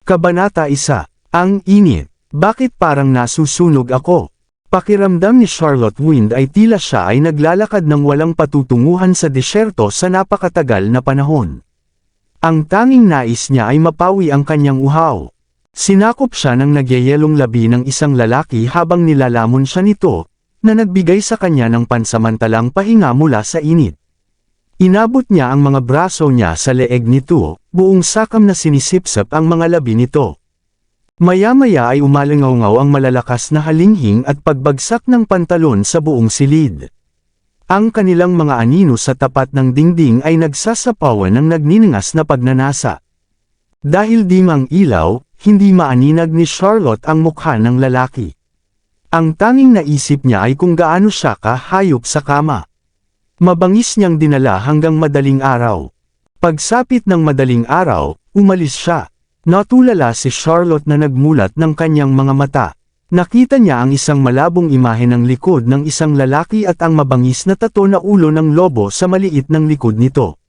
Kabanata 1. Ang init. Bakit parang nasusunog ako? Pakiramdam ni Charlotte Wind ay tila siya ay naglalakad ng walang patutunguhan sa disyerto sa napakatagal na panahon. Ang tanging nais niya ay mapawi ang kanyang uhaw. Sinakop siya ng nagyayelong labi ng isang lalaki habang nilalamon siya nito, na nagbigay sa kanya ng pansamantalang pahinga mula sa init. Inabot niya ang mga braso niya sa leeg nito, buong sakam na sinisipsap ang mga labi nito. Maya-maya ay umalingaw-ngaw ang malalakas na halinghing at pagbagsak ng pantalon sa buong silid. Ang kanilang mga anino sa tapat ng dingding ay nagsasapawan ng nagniningas na pagnanasa. Dahil di mang ilaw, hindi maaninag ni Charlotte ang mukha ng lalaki. Ang tanging naisip niya ay kung gaano siya kahayop sa kama. Mabangis niyang dinala hanggang madaling araw. Pagsapit ng madaling araw, umalis siya. Natulala si Charlotte na nagmulat ng kanyang mga mata. Nakita niya ang isang malabong imahe ng likod ng isang lalaki at ang mabangis na tato na ulo ng lobo sa maliit ng likod nito.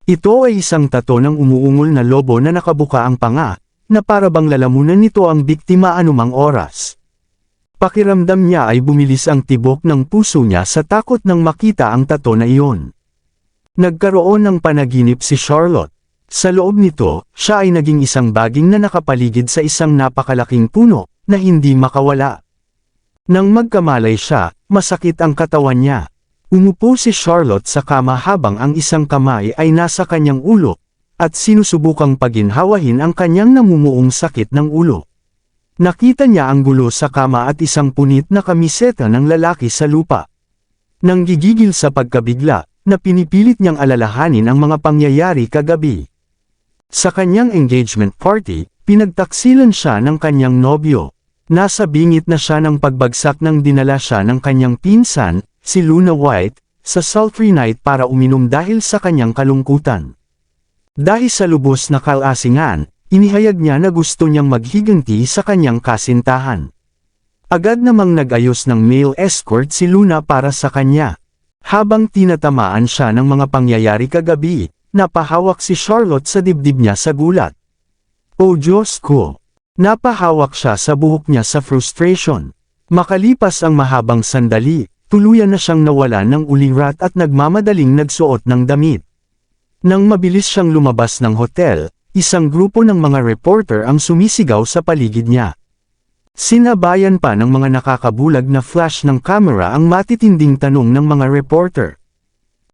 Ito ay isang tato ng umuungol na lobo na nakabuka ang panga, na para bang lalamunan nito ang biktima anumang oras. Pakiramdam niya ay bumilis ang tibok ng puso niya sa takot nang makita ang tato na iyon. Nagkaroon ng panaginip si Charlotte. Sa loob nito, siya ay naging isang baging na nakapaligid sa isang napakalaking puno, na hindi makawala. Nang magkamalay siya, masakit ang katawan niya. Umupo si Charlotte sa kama habang ang isang kamay ay nasa kanyang ulo, at sinusubukang paginhawahin ang kanyang namumuong sakit ng ulo. Nakita niya ang gulo sa kama at isang punit na kamiseta ng lalaki sa lupa. Nang gigigil sa pagkabigla, na pinipilit niyang alalahanin ang mga pangyayari kagabi. Sa kanyang engagement party, pinagtaksilan siya ng kanyang nobyo. Nasa bingit na siya ng pagbagsak nang dinala siya ng kanyang pinsan, si Luna White, sa sultry night para uminom dahil sa kanyang kalungkutan. Dahil sa lubos na kalasingan, inihayag niya na gusto niyang maghiganti sa kanyang kasintahan. Agad namang nag-ayos ng male escort si Luna para sa kanya. Habang tinatamaan siya ng mga pangyayari kagabi, napahawak si Charlotte sa dibdib niya sa gulat. "Oh Diyos ko!" Napahawak siya sa buhok niya sa frustration. Makalipas ang mahabang sandali, tuluyan na siyang nawalan ng ulirat at nagmamadaling nagsuot ng damit. Nang mabilis siyang lumabas ng hotel, isang grupo ng mga reporter ang sumisigaw sa paligid niya. Sinabayan pa ng mga nakakabulag na flash ng camera ang matitinding tanong ng mga reporter.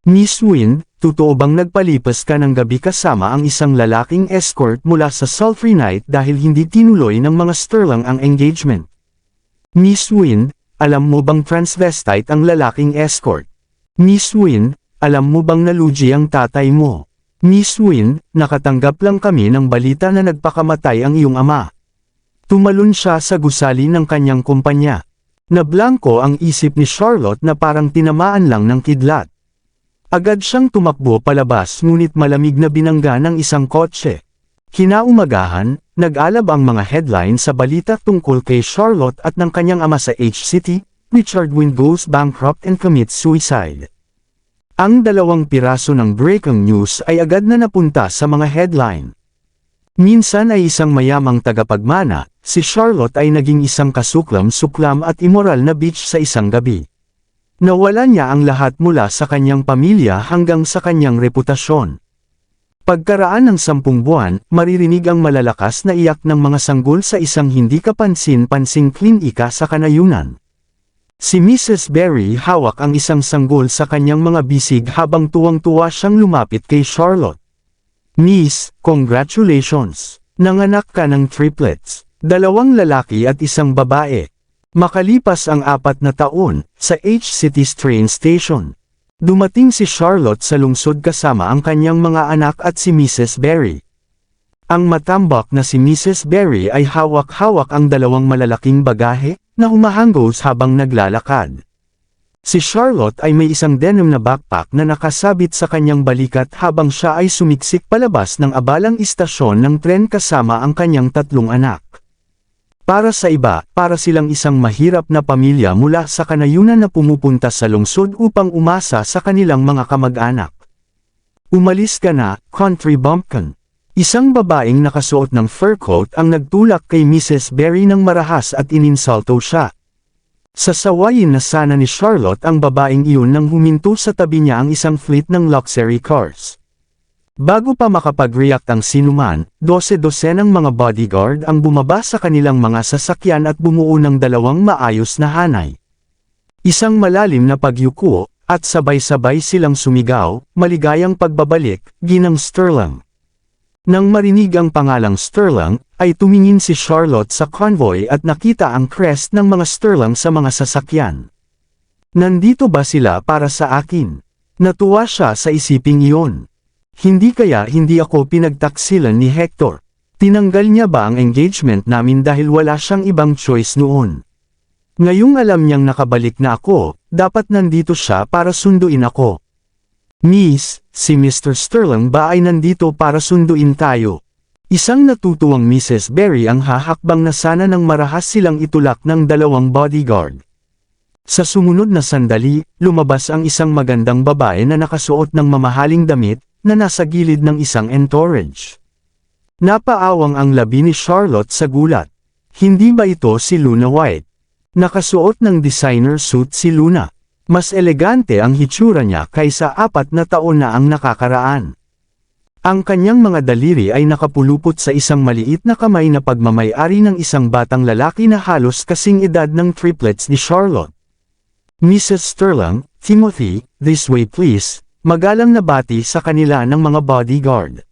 "Miss Wind, totoo bang nagpalipas ka ng gabi kasama ang isang lalaking escort mula sa sultry night dahil hindi tinuloy ng mga Sterling ang engagement? Miss Wind, alam mo bang transvestite ang lalaking escort? Miss Wind, alam mo bang nalugi ang tatay mo? Miss Wind, nakatanggap lang kami ng balita na nagpakamatay ang iyong ama." Tumalon siya sa gusali ng kanyang kumpanya. Nablangko ang isip ni Charlotte na parang tinamaan lang ng kidlat. Agad siyang tumakbo palabas ngunit malamig na binangga ng isang kotse. Kinaumagahan, nag-alab ang mga headline sa balita tungkol kay Charlotte at ng kanyang ama sa H-City, Richard Wind goes bankrupt and commits suicide. Ang 2 piraso ng breaking news ay agad na napunta sa mga headline. Minsan ay isang mayamang tagapagmana, si Charlotte ay naging isang kasuklam-suklam at immoral na bitch sa isang gabi. Nawala niya ang lahat mula sa kanyang pamilya hanggang sa kanyang reputasyon. Pagkaraan ng 10 buwan, maririnig ang malalakas na iyak ng mga sanggol sa isang hindi kapansin-pansing klinika sa kanayunan. Si Mrs. Berry hawak ang isang sanggol sa kanyang mga bisig habang tuwang-tuwa siyang lumapit kay Charlotte. "Miss, congratulations! Nanganak ka ng triplets, 2 lalaki at 1 babae." Makalipas ang 4 na taon, sa H-City's train station, dumating si Charlotte sa lungsod kasama ang kanyang mga anak at si Mrs. Berry. Ang matambak na si Mrs. Berry ay hawak-hawak ang 2 malalaking bagahe, na humahanggos habang naglalakad. Si Charlotte ay may isang denim na backpack na nakasabit sa kanyang balikat habang siya ay sumiksik palabas ng abalang istasyon ng tren kasama ang kanyang 3 anak. Para sa iba, para silang isang mahirap na pamilya mula sa kanayunan na pumupunta sa lungsod upang umasa sa kanilang mga kamag-anak. Umalis ka na, country bumpkin. Isang babaeng nakasuot ng fur coat ang nagtulak kay Mrs. Berry ng marahas at ininsulto siya. Sasawayin na sana ni Charlotte ang babaeng iyon nang huminto sa tabi niya ang isang fleet ng luxury cars. Bago pa makapag-react ang sinuman, 12-dosenang mga bodyguard ang bumaba sa kanilang mga sasakyan at bumuo ng dalawang maayos na hanay. Isang malalim na pagyuko, at sabay-sabay silang sumigaw, "Maligayang pagbabalik, Ginang Sterling." Nang marinig ang pangalang Sterling, ay tumingin si Charlotte sa convoy at nakita ang crest ng mga Sterling sa mga sasakyan. Nandito ba sila para sa akin? Natuwa siya sa isiping iyon. Hindi kaya hindi ako pinagtaksilan ni Hector. Tinanggal niya ba ang engagement namin dahil wala siyang ibang choice noon? Ngayong alam niyang nakabalik na ako, dapat nandito siya para sunduin ako. Miss, si Mr. Sterling ba ay nandito para sunduin tayo? Isang natutuwang Mrs. Berry ang hahakbang na sana nang marahas silang itulak ng dalawang bodyguard. Sa sumunod na sandali, lumabas ang isang magandang babae na nakasuot ng mamahaling damit, na nasa gilid ng isang entourage. Napaawang ang labi ni Charlotte sa gulat. Hindi ba ito si Luna White? Nakasuot ng designer suit si Luna. Mas elegante ang hitsura niya kaysa 4 na taon na ang nakakaraan. Ang kanyang mga daliri ay nakapulupot sa isang maliit na kamay na pagmamay-ari ng isang batang lalaki na halos kasing edad ng triplets ni Charlotte. Mrs. Sterling, Timothy, this way please, magalang na bati sa kanila ng mga bodyguard.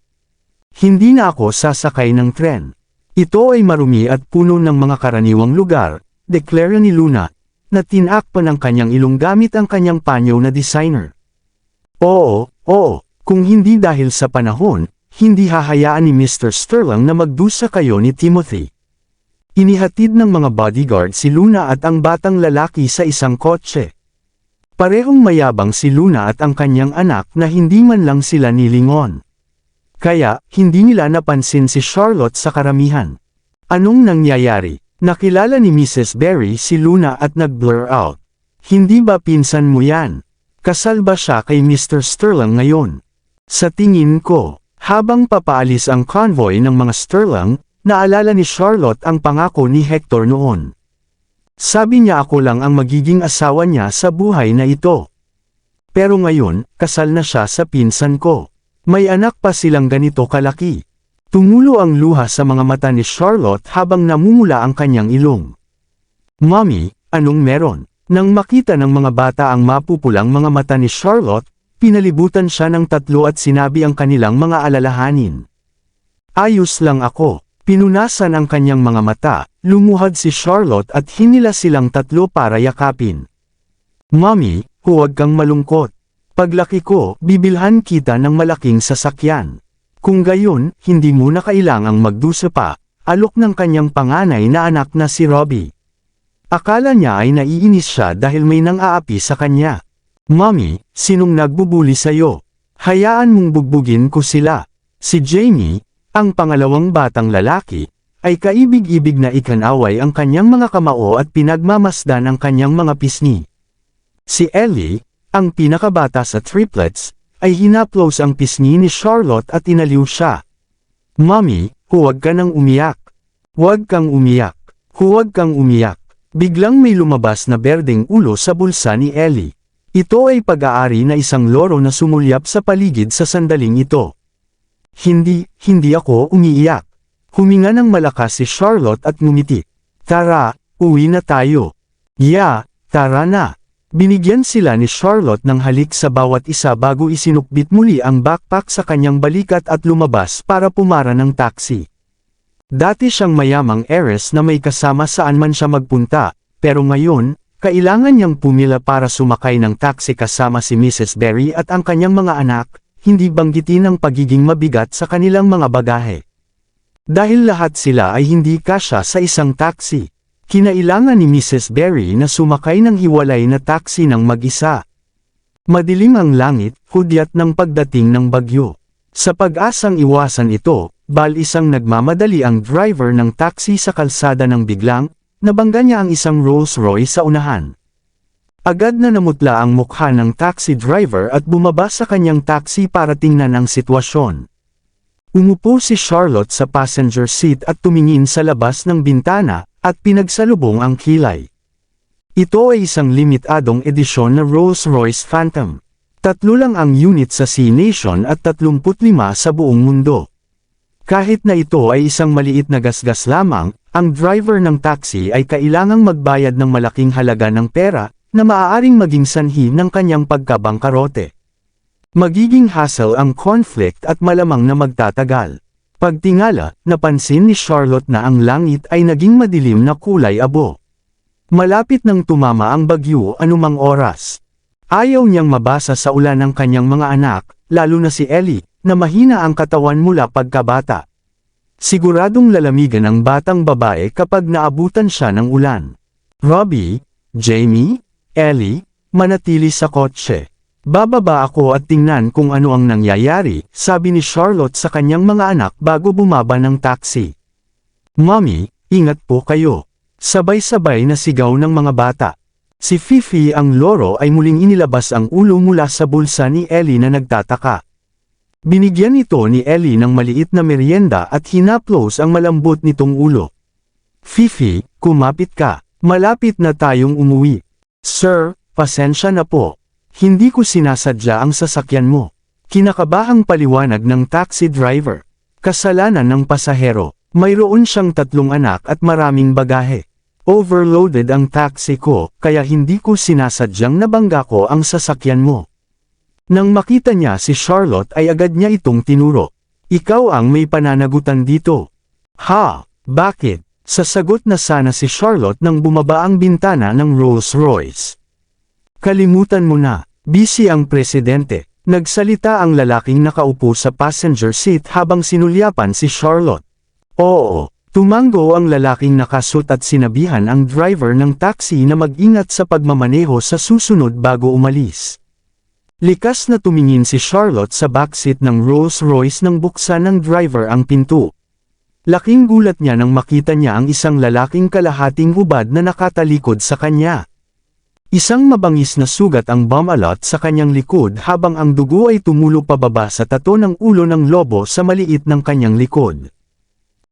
Hindi na ako sasakay ng tren. Ito ay marumi at puno ng mga karaniwang lugar, deklara ni Luna, na tinakpan ang kanyang ilong gamit ang kanyang panyo na designer. Oo, kung hindi dahil sa panahon, hindi hahayaan ni Mr. Sterling na magdusa kayo ni Timothy. Inihatid ng mga bodyguard si Luna at ang batang lalaki sa isang kotse. Parehong mayabang si Luna at ang kanyang anak na hindi man lang sila nilingon. Kaya, hindi nila napansin si Charlotte sa karamihan. Anong nangyayari? Nakilala ni Mrs. Berry si Luna at nag-blur out. Hindi ba pinsan mo yan? Kasal ba siya kay Mr. Sterling ngayon? Sa tingin ko, habang papaalis ang convoy ng mga Sterling, naalala ni Charlotte ang pangako ni Hector noon. Sabi niya ako lang ang magiging asawa niya sa buhay na ito. Pero ngayon, kasal na siya sa pinsan ko. May anak pa silang ganito kalaki. Tumulo ang luha sa mga mata ni Charlotte habang namumula ang kanyang ilong. Mommy, anong meron? Nang makita ng mga bata ang mapupulang mga mata ni Charlotte, pinalibutan siya ng tatlo at sinabi ang kanilang mga alalahanin. Ayos lang ako. Pinunasan ang kanyang mga mata, lumuhad si Charlotte at hinila silang tatlo para yakapin. Mommy, huwag kang malungkot. Paglaki ko, bibilhan kita ng malaking sasakyan. Kung gayon, hindi mo na kailangang magdusa pa, alok ng kanyang panganay na anak na si Robbie. Akala niya ay naiinis siya dahil may nang-aapi sa kanya. Mommy, sinong nagbubuli sa'yo? Hayaan mong bugbugin ko sila. Si Jamie, ang pangalawang batang lalaki, ay kaibig-ibig na ikanaway ang kanyang mga kamao at pinagmamasdan ang kanyang mga pisngi. Si Ellie, ang pinakabata sa triplets, ay hinaplos ang pisngi ni Charlotte at inaliw siya. Mommy, huwag ka nang umiyak. Huwag kang umiyak. Huwag kang umiyak. Biglang may lumabas na berdeng ulo sa bulsa ni Ellie. Ito ay pag-aari na isang loro na sumulyap sa paligid sa sandaling ito. Hindi ako umiiyak. Huminga ng malakas si Charlotte at ngumiti. Tara, uwi na tayo. Tara na. Binigyan sila ni Charlotte ng halik sa bawat isa bago isinukbit muli ang backpack sa kanyang balikat at lumabas para pumara ng taxi. Dati siyang mayamang heiress na may kasama saan man siya magpunta, pero ngayon, kailangan niyang pumila para sumakay ng taxi kasama si Mrs. Berry at ang kanyang mga anak, hindi banggitin ang pagiging mabigat sa kanilang mga bagahe. Dahil lahat sila ay hindi kasya sa isang taxi. Kinailangan ni Mrs. Berry na sumakay ng hiwalay na taxi ng mag-isa. Madilim ang langit, hudyat ng pagdating ng bagyo. Sa pag-asang iwasan ito, isang nagmamadali ang driver ng taxi sa kalsada ng biglang, nabangga niya ang isang Rolls Royce sa unahan. Agad na namutla ang mukha ng taxi driver at bumaba sa kanyang taxi para tingnan ang sitwasyon. Umupo si Charlotte sa passenger seat at tumingin sa labas ng bintana, at pinagsalubong ang kilay. Ito ay isang limitadong edisyon na Rolls-Royce Phantom. 3 lang ang unit sa C-Nation at 35 sa buong mundo. Kahit na ito ay isang maliit na gasgas lamang, ang driver ng taxi ay kailangang magbayad ng malaking halaga ng pera, na maaaring maging sanhi ng kanyang pagkabangkarote. Magiging hassle ang conflict at malamang na magtatagal. Pagtingala, napansin ni Charlotte na ang langit ay naging madilim na kulay abo. Malapit nang tumama ang bagyo anumang oras. Ayaw niyang mabasa sa ulan ng kanyang mga anak, lalo na si Ellie, na mahina ang katawan mula pagkabata. Siguradong lalamigan ang batang babae kapag naabutan siya ng ulan. Robbie, Jamie, Ellie, manatili sa kotse. Bababa ako at tingnan kung ano ang nangyayari, sabi ni Charlotte sa kanyang mga anak bago bumaba ng taxi. Mommy, ingat po kayo. Sabay-sabay na sigaw ng mga bata. Si Fifi ang loro ay muling inilabas ang ulo mula sa bulsa ni Ellie na nagtataka. Binigyan ito ni Ellie ng maliit na merienda at hinaplos ang malambot nitong ulo. Fifi, kumapit ka. Malapit na tayong umuwi. Sir, pasensya na po. Hindi ko sinasadya ang sasakyan mo. Kinakabahang paliwanag ng taxi driver. Kasalanan ng pasahero. Mayroon siyang 3 anak at maraming bagahe. Overloaded ang taxi ko, kaya hindi ko sinasadyang nabangga ko ang sasakyan mo. Nang makita niya si Charlotte ay agad niya itong tinuro. Ikaw ang may pananagutan dito. Ha? Bakit? Sasagot na sana si Charlotte nang bumaba ang bintana ng Rolls-Royce. Kalimutan mo na, busy ang presidente. Nagsalita ang lalaking nakaupo sa passenger seat habang sinulyapan si Charlotte. Oo. Tumango ang lalaking nakasut at sinabihan ang driver ng taxi na mag-ingat sa pagmamaneho sa susunod bago umalis. Likas na tumingin si Charlotte sa backseat ng Rolls-Royce nang buksan ng driver ang pinto. Laking gulat niya nang makita niya ang isang lalaking kalahating hubad na nakatalikod sa kanya. Isang mabangis na sugat ang bumalot sa kanyang likod habang ang dugo ay tumulo pababa sa tato ng ulo ng lobo sa maliit ng kanyang likod.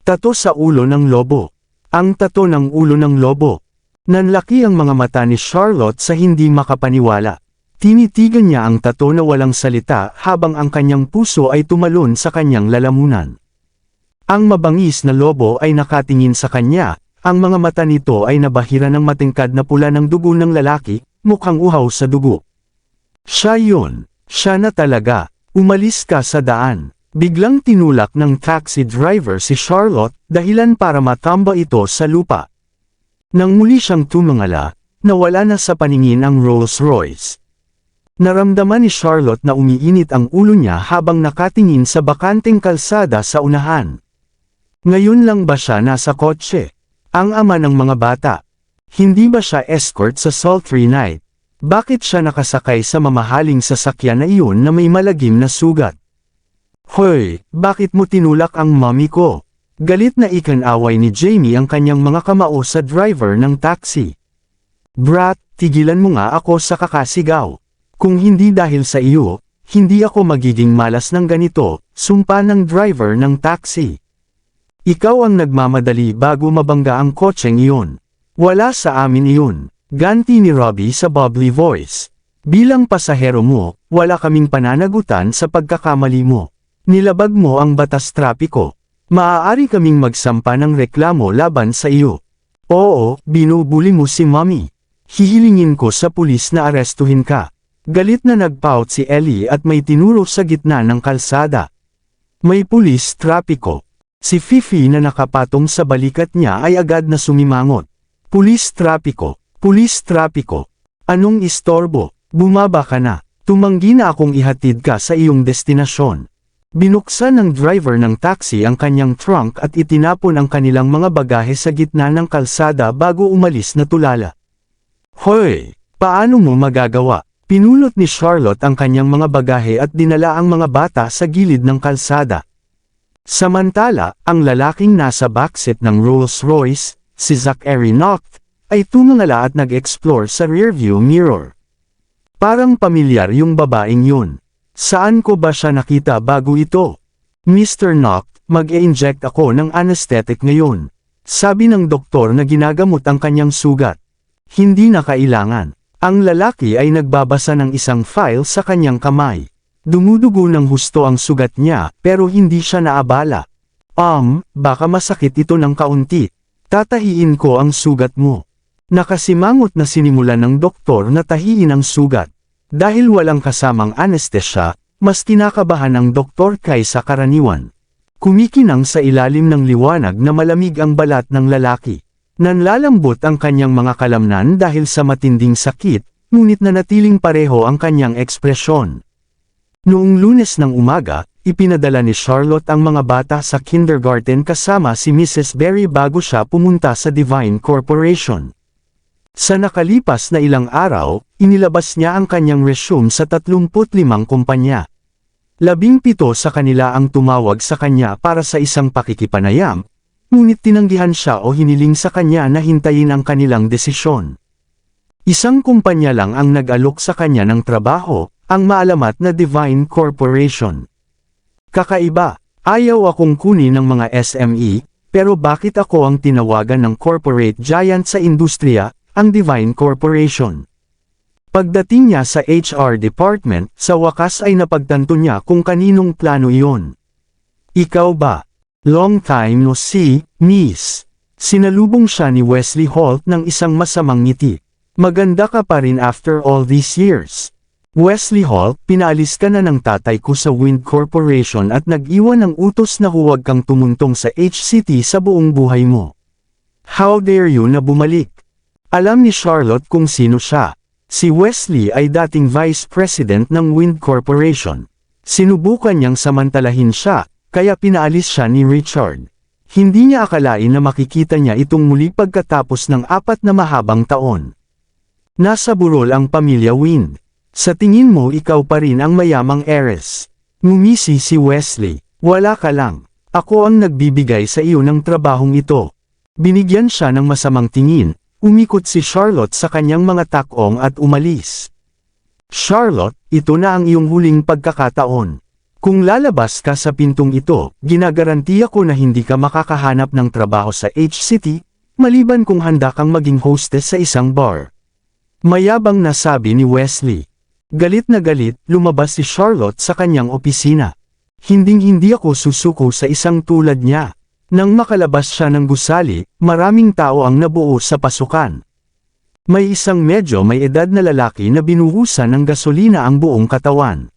Tato sa ulo ng lobo. Ang tato ng ulo ng lobo. Nanlaki ang mga mata ni Charlotte sa hindi makapaniwala. Tinitigan niya ang tato na walang salita habang ang kanyang puso ay tumalon sa kanyang lalamunan. Ang mabangis na lobo ay nakatingin sa kanya, ang mga mata nito ay nabahira ng matingkad na pula ng dugo ng lalaki, mukhang uhaw sa dugo. Siya yun. Siya na talaga. Umalis ka sa daan. Biglang tinulak ng taxi driver si Charlotte, dahilan para matamba ito sa lupa. Nang muli siyang tumangala, nawala na sa paningin ang Rolls-Royce. Naramdaman ni Charlotte na umiinit ang ulo niya habang nakatingin sa bakanteng kalsada sa unahan. Ngayon lang ba siya nasa kotse? Ang ama ng mga bata. Hindi ba siya escort sa sultry night? Bakit siya nakasakay sa mamahaling sasakyan na iyon na may malagim na sugat? Hoy, bakit mo tinulak ang mommy ko? Galit na ikan-away ni Jamie ang kanyang mga kamao sa driver ng taxi. Brat, tigilan mo nga ako sa kakasigaw. Kung hindi dahil sa iyo, hindi ako magiging malas ng ganito, sumpa ng driver ng taxi. Ikaw ang nagmamadali bago mabangga ang kotseng iyon. Wala sa amin iyon. Ganti ni Robbie sa bubbly voice. Bilang pasahero mo, wala kaming pananagutan sa pagkakamali mo. Nilabag mo ang batas trapiko. Maaari kaming magsampa ng reklamo laban sa iyo. Oo, binubuli mo si mommy. Hihilingin ko sa pulis na arestuhin ka. Galit na nagpout si Ellie at may tinuro sa gitna ng kalsada. May pulis trapiko. Si Fifi na nakapatong sa balikat niya ay agad na sumimangot. Pulis trapiko. Pulis trapiko. Anong istorbo? Bumaba ka na. Tumanggi na akong ihatid ka sa iyong destinasyon. Binuksan ng driver ng taxi ang kanyang trunk at itinapon ang kanilang mga bagahe sa gitna ng kalsada bago umalis na tulala. Hoy! Paano mo magagawa? Pinulot ni Charlotte ang kanyang mga bagahe at dinala ang mga bata sa gilid ng kalsada. Samantala, ang lalaking nasa backseat ng Rolls-Royce, si Zachary Nocht, ay tumangala at nag-explore sa rearview mirror. Parang pamilyar yung babaeng yun. Saan ko ba siya nakita bago ito? Mr. Knock, mag-e-inject ako ng anesthetic ngayon. Sabi ng doktor na ginagamot ang kanyang sugat. Hindi na kailangan. Ang lalaki ay nagbabasa ng isang file sa kanyang kamay. Dumudugo ng husto ang sugat niya, pero hindi siya naabala. Baka masakit ito ng kaunti. Tatahiin ko ang sugat mo. Nakasimangot na sinimulan ng doktor na tahiin ang sugat. Dahil walang kasamang anesthesia, mas kinakabahan ang doktor kaysa karaniwan. Kumikinang sa ilalim ng liwanag na malamig ang balat ng lalaki. Nanlalambot ang kanyang mga kalamnan dahil sa matinding sakit, ngunit nanatiling pareho ang kanyang ekspresyon. Noong Lunes ng umaga, ipinadala ni Charlotte ang mga bata sa kindergarten kasama si Mrs. Berry bago siya pumunta sa Divine Corporation. Sa nakalipas na ilang araw, inilabas niya ang kanyang resume sa 35 kumpanya. 17 sa kanila ang tumawag sa kanya para sa isang pakikipanayam, ngunit tinanggihan siya o hiniling sa kanya na hintayin ang kanilang desisyon. Isang kumpanya lang ang nag-alok sa kanya ng trabaho, ang maalamat na Divine Corporation. Kakaiba, ayaw akong kunin ng mga SME, pero bakit ako ang tinawagan ng corporate giant sa industriya, ang Divine Corporation? Pagdating niya sa HR department, sa wakas ay napagtanto niya kung kaninong plano iyon. Ikaw ba? Long time no see, miss. Sinalubong siya ni Wesley Holt ng isang masamang ngiti. Maganda ka pa rin after all these years. Wesley Holt, pinaalis ka na ng tatay ko sa Wind Corporation at nag-iwan ng utos na huwag kang tumuntong sa HCT sa buong buhay mo. How dare you na bumalik? Alam ni Charlotte kung sino siya. Si Wesley ay dating Vice President ng Wind Corporation. Sinubukan niyang samantalahin siya, kaya pinaalis siya ni Richard. Hindi niya akalain na makikita niya itong muli pagkatapos ng 4 na mahabang taon. Nasa burol ang pamilya Wind. Sa tingin mo ikaw pa rin ang mayamang heiress. Ngumisi si Wesley. Wala ka lang. Ako ang nagbibigay sa iyo ng trabahong ito. Binigyan siya ng masamang tingin. Umikot si Charlotte sa kanyang mga takong at umalis. Charlotte, ito na ang iyong huling pagkakataon. Kung lalabas ka sa pintong ito, ginagarantiya ko na hindi ka makakahanap ng trabaho sa HCT, maliban kung handa kang maging hostess sa isang bar. Mayabang na sabi ni Wesley. Galit na galit, lumabas si Charlotte sa kanyang opisina. Hinding-hindi ako susuko sa isang tulad niya. Nang makalabas siya ng gusali, maraming tao ang nabuo sa pasukan. May isang medyo may edad na lalaki na binuhusan ng gasolina ang buong katawan.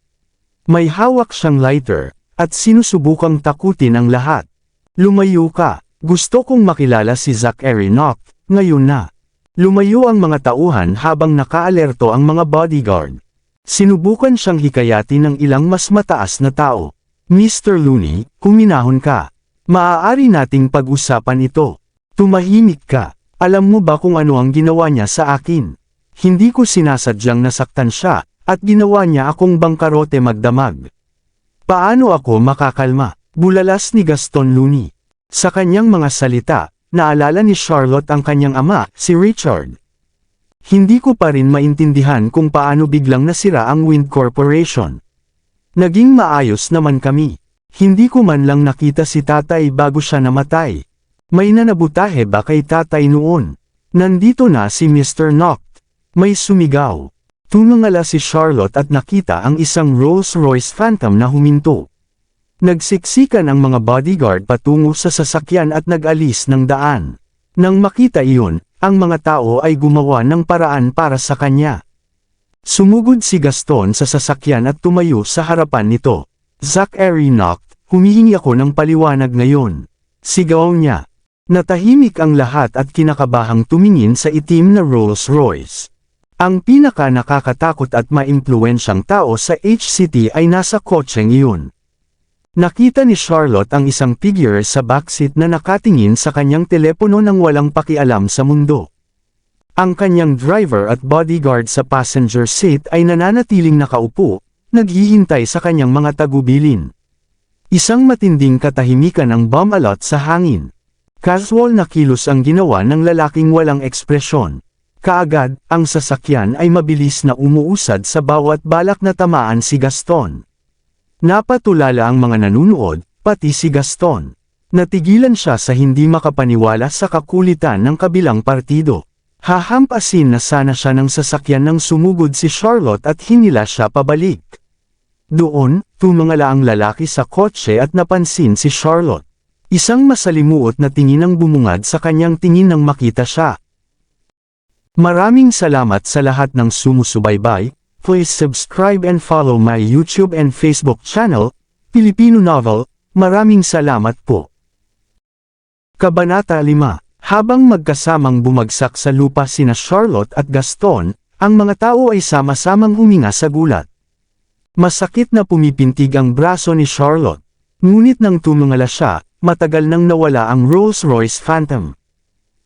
May hawak siyang lighter, at sinusubukang takutin ang lahat. Lumayo ka, gusto kong makilala si Zachary Knock, ngayon na. Lumayo ang mga tauhan habang nakaalerto ang mga bodyguard. Sinubukan siyang hikayati ng ilang mas mataas na tao. Mr. Looney, kuminahon ka. Maaari nating pag-usapan ito. Tumahimik ka. Alam mo ba kung ano ang ginawa niya sa akin? Hindi ko sinasadyang nasaktan siya, at ginawa niya akong bangkarote magdamag. Paano ako makakalma? Bulalas ni Gaston Looney. Sa kanyang mga salita, naalala ni Charlotte ang kanyang ama, si Richard. Hindi ko pa rin maintindihan kung paano biglang nasira ang Wind Corporation. Naging maayos naman kami. Hindi ko man lang nakita si tatay bago siya namatay. May nanabutahe ba kay tatay noon? Nandito na si Mr. Knock. May sumigaw. Tumangala si Charlotte at nakita ang isang Rolls-Royce Phantom na huminto. Nagsiksikan ang mga bodyguard patungo sa sasakyan at nag-alis ng daan. Nang makita iyon, ang mga tao ay gumawa ng paraan para sa kanya. Sumugod si Gaston sa sasakyan at tumayo sa harapan nito. Zachary Knock, humihingi ako ng paliwanag ngayon. Sigaw niya. Natahimik ang lahat at kinakabahang tumingin sa itim na Rolls-Royce. Ang pinaka nakakatakot at maimpluwensyang tao sa HCT ay nasa kotseng iyon. Nakita ni Charlotte ang isang figure sa backseat na nakatingin sa kanyang telepono nang walang pakialam sa mundo. Ang kanyang driver at bodyguard sa passenger seat ay nananatiling nakaupo, naghihintay sa kanyang mga tagubilin. Isang matinding katahimikan ang bumalot sa hangin. Casual na kilos ang ginawa ng lalaking walang ekspresyon. Kaagad, ang sasakyan ay mabilis na umuusad sa bawat balak na tamaan si Gaston. Napatulala ang mga nanunood, pati si Gaston. Natigilan siya sa hindi makapaniwala sa kakulitan ng kabilang partido. Hahampasin na sana siya ng sasakyan nang sumugod si Charlotte at hinila siya pabalik. Doon, tumingala ang lalaki sa kotse at napansin si Charlotte. Isang masalimuot na tingin ang bumungad sa kanyang tingin nang makita siya. Maraming salamat sa lahat ng sumusubaybay. Please subscribe and follow my YouTube and Facebook channel, Filipino Novel. Maraming salamat po. Kabanata 5. Habang magkasamang bumagsak sa lupa sina Charlotte at Gaston, ang mga tao ay sama-samang huminga sa gulat. Masakit na pumipintig ang braso ni Charlotte. Ngunit nang tumingala siya, matagal nang nawala ang Rolls-Royce Phantom.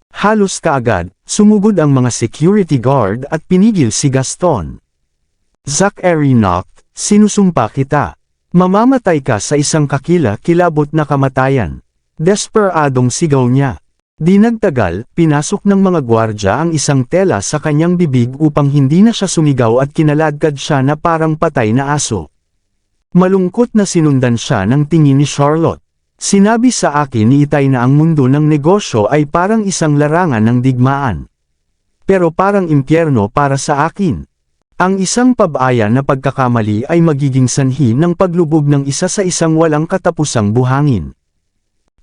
Halos kaagad, sumugod ang mga security guard at pinigil si Gaston. Zachary Knocht, sinusumpa kita. Mamamatay ka sa isang kakila-kilabot na kamatayan. Desperadong sigaw niya. Di nagtagal, pinasok ng mga gwardya ang isang tela sa kanyang bibig upang hindi na siya sumigaw at kinaladkad siya na parang patay na aso. Malungkot na sinundan siya ng tingin ni Charlotte. Sinabi sa akin ni Itay na ang mundo ng negosyo ay parang isang larangan ng digmaan. Pero parang impyerno para sa akin. Ang isang pabaya na pagkakamali ay magiging sanhi ng paglubog ng isa sa isang walang katapusang buhangin.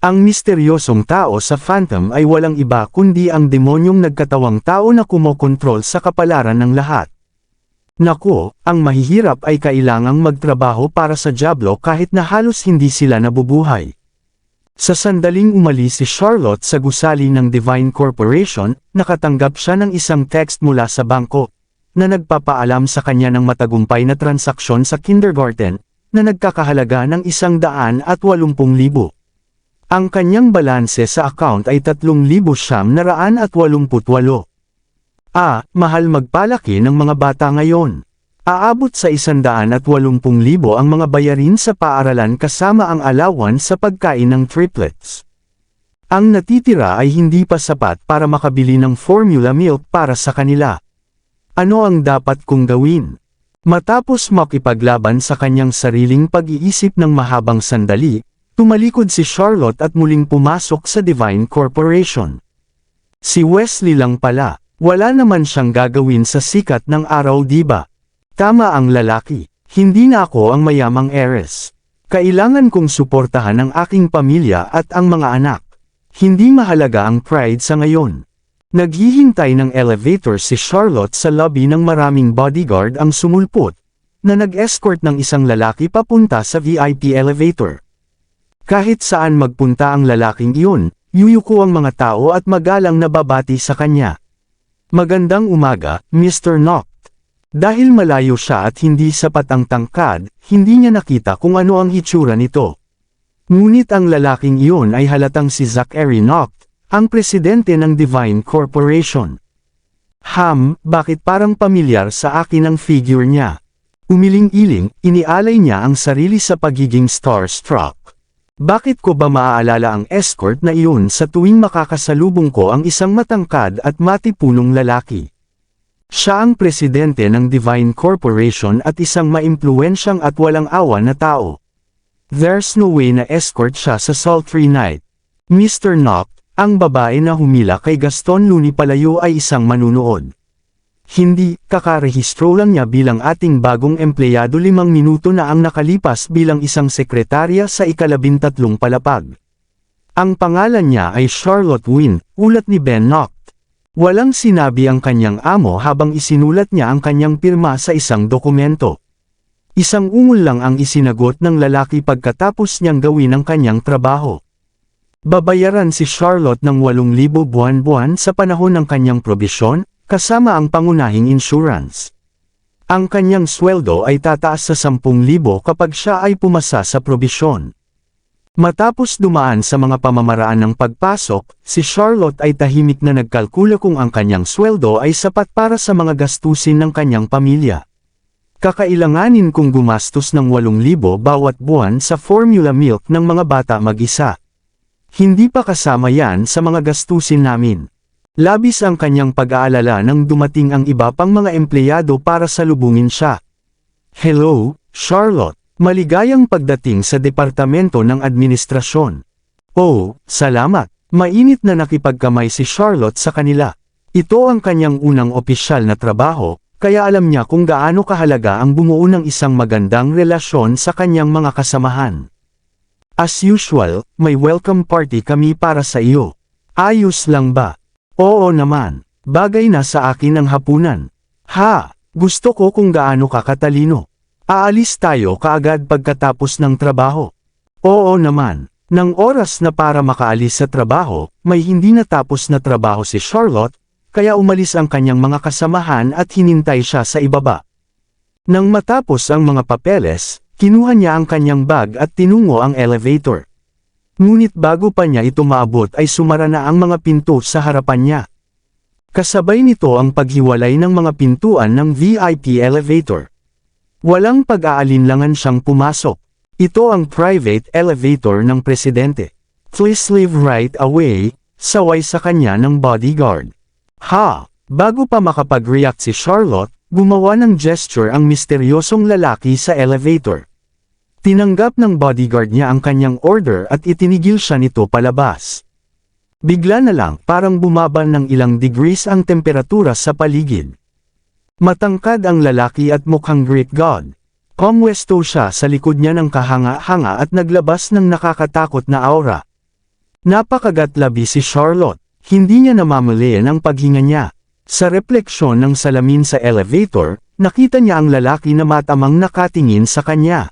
Ang misteryosong tao sa Phantom ay walang iba kundi ang demonyong nagkatawang tao na kumokontrol sa kapalaran ng lahat. Naku, ang mahihirap ay kailangang magtrabaho para sa dyablo kahit na halos hindi sila nabubuhay. Sa sandaling umalis si Charlotte sa gusali ng Divine Corporation, nakatanggap siya ng isang text mula sa bangko, na nagpapaalam sa kanya ng matagumpay na transaksyon sa kindergarten, na nagkakahalaga ng 180,000. Ang kanyang balanse sa account ay 3,988. Mahal magpalaki ng mga bata ngayon. Aabot sa 180,000 ang mga bayarin sa paaralan kasama ang allowance sa pagkain ng triplets. Ang natitira ay hindi pa sapat para makabili ng formula milk para sa kanila. Ano ang dapat kong gawin? Matapos makipaglaban sa kanyang sariling pag-iisip ng mahabang sandali, tumalikod si Charlotte at muling pumasok sa Divine Corporation. Si Wesley lang pala, wala naman siyang gagawin sa sikat ng araw, diba? Tama ang lalaki, hindi na ako ang mayamang heiress. Kailangan kong suportahan ang aking pamilya at ang mga anak. Hindi mahalaga ang pride sa ngayon. Naghihintay ng elevator si Charlotte sa lobby ng maraming bodyguard ang sumulpot, na nag-escort ng isang lalaki papunta sa VIP elevator. Kahit saan magpunta ang lalaking iyon, yuyuko ang mga tao at magalang na babati sa kanya. Magandang umaga, Mr. Knocht. Dahil malayo siya at hindi sapat ang tangkad, hindi niya nakita kung ano ang hitsura nito. Ngunit ang lalaking iyon ay halatang si Zachary Knocht, ang presidente ng Divine Corporation. Bakit parang pamilyar sa akin ang figure niya? Umiling-iling, inialay niya ang sarili sa pagiging starstruck. Bakit ko ba maaalala ang escort na iyon sa tuwing makakasalubong ko ang isang matangkad at matipunong lalaki? Siya ang presidente ng Divine Corporation at isang maimpluwensyang at walang awa na tao. There's no way na escort siya sa sultry night. Mr. Knocht, ang babae na humila kay Gaston Luni palayo ay isang manunood. Hindi, kakarehistro lang niya bilang ating bagong empleyado 5 minuto na ang nakalipas bilang isang sekretarya sa ika-13 palapag. Ang pangalan niya ay Charlotte Wind, ulat ni Ben Knocht. Walang sinabi ang kanyang amo habang isinulat niya ang kanyang pirma sa isang dokumento. Isang ungol lang ang isinagot ng lalaki pagkatapos niyang gawin ang kanyang trabaho. Babayaran si Charlotte ng 8,000 buwan-buwan sa panahon ng kanyang probisyon, kasama ang pangunahing insurance. Ang kanyang sweldo ay tataas sa 10,000 kapag siya ay pumasa sa probisyon. Matapos dumaan sa mga pamamaraan ng pagpasok, si Charlotte ay tahimik na nagkalkula kung ang kanyang sweldo ay sapat para sa mga gastusin ng kanyang pamilya. Kakailanganin kong gumastos ng 8,000 bawat buwan sa formula milk ng mga bata mag-isa. Hindi pa kasama yan sa mga gastusin namin. Labis ang kanyang pag-aalala nang dumating ang iba pang mga empleyado para salubungin siya. Hello, Charlotte. Maligayang pagdating sa departamento ng administrasyon. Oh, salamat. Mainit na nakipagkamay si Charlotte sa kanila. Ito ang kanyang unang opisyal na trabaho, kaya alam niya kung gaano kahalaga ang bumuo ng isang magandang relasyon sa kanyang mga kasamahan. As usual, may welcome party kami para sa iyo. Ayos lang ba? Oo naman. Bagay na sa akin ang hapunan. Ha, gusto ko kung gaano ka katalino. Aalis tayo kaagad pagkatapos ng trabaho. Oo naman. Nang oras na para makaalis sa trabaho, may hindi natapos na trabaho si Charlotte, kaya umalis ang kanyang mga kasamahan at hinintay siya sa ibaba. Nang matapos ang mga papeles, kinuha niya ang kanyang bag at tinungo ang elevator. Ngunit bago pa niya ito maabot ay sumara na ang mga pinto sa harapan niya. Kasabay nito ang paghiwalay ng mga pintuan ng VIP elevator. Walang pag-aalinlangan siyang pumasok. Ito ang private elevator ng presidente. Please leave right away, saway sa kanya ng bodyguard. Ha! Bago pa makapag-react si Charlotte, gumawa ng gesture ang misteryosong lalaki sa elevator. Tinanggap ng bodyguard niya ang kanyang order at itinigil siya nito palabas. Bigla na lang parang bumaba ng ilang degrees ang temperatura sa paligid. Matangkad ang lalaki at mukhang Greek god. Pumwesto siya sa likod niya ng kahanga-hanga at naglabas ng nakakatakot na aura. Napakagatlabi si Charlotte, hindi niya namamalian ang paghinga niya. Sa refleksyon ng salamin sa elevator, nakita niya ang lalaki na matamang nakatingin sa kanya.